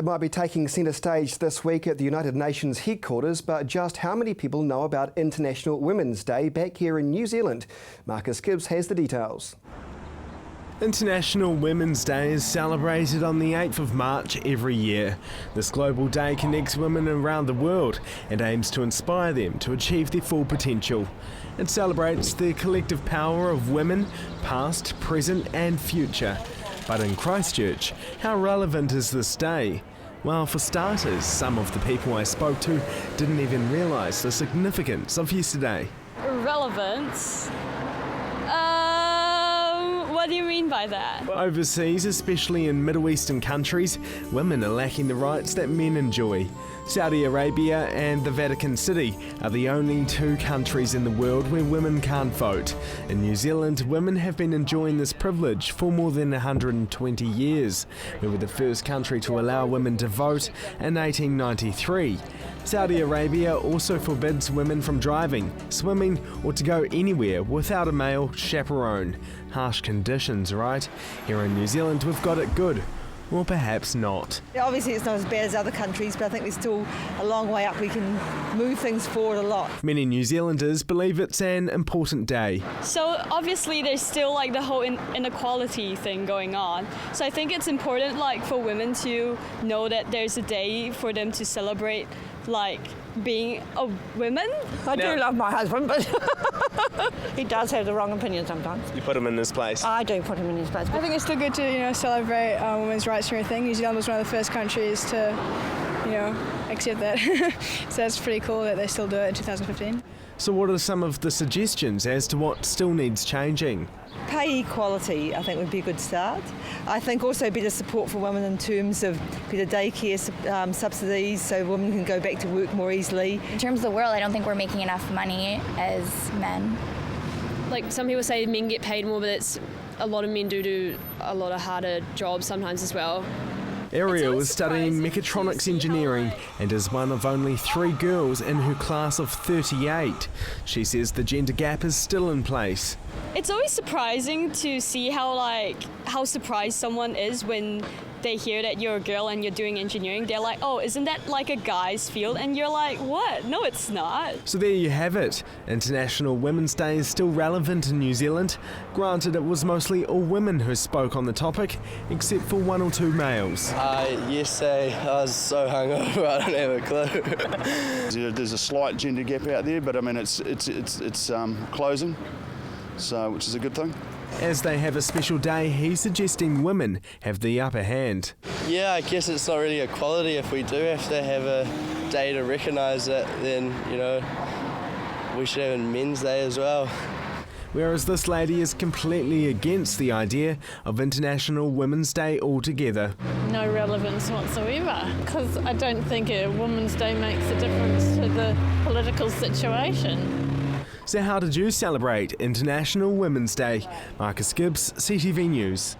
It might be taking centre stage this week at the United Nations headquarters, but just how many people know about International Women's Day back here in New Zealand? Marcus Gibbs has the details. International Women's Day is celebrated on the 8th of March every year. This global day connects women around the world and aims to inspire them to achieve their full potential. It celebrates the collective power of women, past, present and future. But in Christchurch, how relevant is this day? Well, for starters, some of the people I spoke to didn't even realise the significance of yesterday. Relevance? What do you mean by that? Overseas, especially in Middle Eastern countries, women are lacking the rights that men enjoy. Saudi Arabia and the Vatican City are the only two countries in the world where women can't vote. In New Zealand, women have been enjoying this privilege for more than 120 years. We were the first country to allow women to vote in 1893. Saudi Arabia also forbids women from driving, swimming or to go anywhere without a male chaperone. Harsh conditions, right? Here in New Zealand we've got it good. Or perhaps not. Obviously it's not as bad as other countries, but I think there's still a long way up. We can move things forward a lot. Many New Zealanders believe it's an important day. So obviously there's still like the whole inequality thing going on. So I think it's important like for women to know that there's a day for them to celebrate like being a woman. I do love my husband, but he does have the wrong opinion sometimes. You put him in his place? I do put him in his place. I think it's still good to celebrate women's rights and everything. New Zealand was one of the first countries to accept that. So it's pretty cool that they still do it in 2015. So what are some of the suggestions as to what still needs changing? Pay equality, I think, would be a good start. I think also better support for women in terms of better daycare subsidies so women can go back to work more easily. In terms of the world, I don't think we're making enough money as men. Like some people say men get paid more, but a lot of men do a lot of harder jobs sometimes as well. Ariel is studying mechatronics engineering and is one of only 3 girls in her class of 38. She says the gender gap is still in place. It's always surprising to see how surprised someone is when they hear that you're a girl and you're doing engineering. They're like, oh, isn't that like a guy's field? And you're like, what? No, it's not. So there you have it. International Women's Day is still relevant in New Zealand. Granted, it was mostly all women who spoke on the topic, except for 1 or 2 males. Yesterday I was so hungover, I don't have a clue. There's a slight gender gap out there, but I mean it's closing, so which is a good thing. As they have a special day, he's suggesting women have the upper hand. Yeah, I guess it's not really equality. If we do have to have a day to recognise it, then, we should have a men's day as well. Whereas this lady is completely against the idea of International Women's Day altogether. No relevance whatsoever, because I don't think a Women's Day makes a difference to the political situation. So how did you celebrate International Women's Day? Marcus Gibbs, CTV News.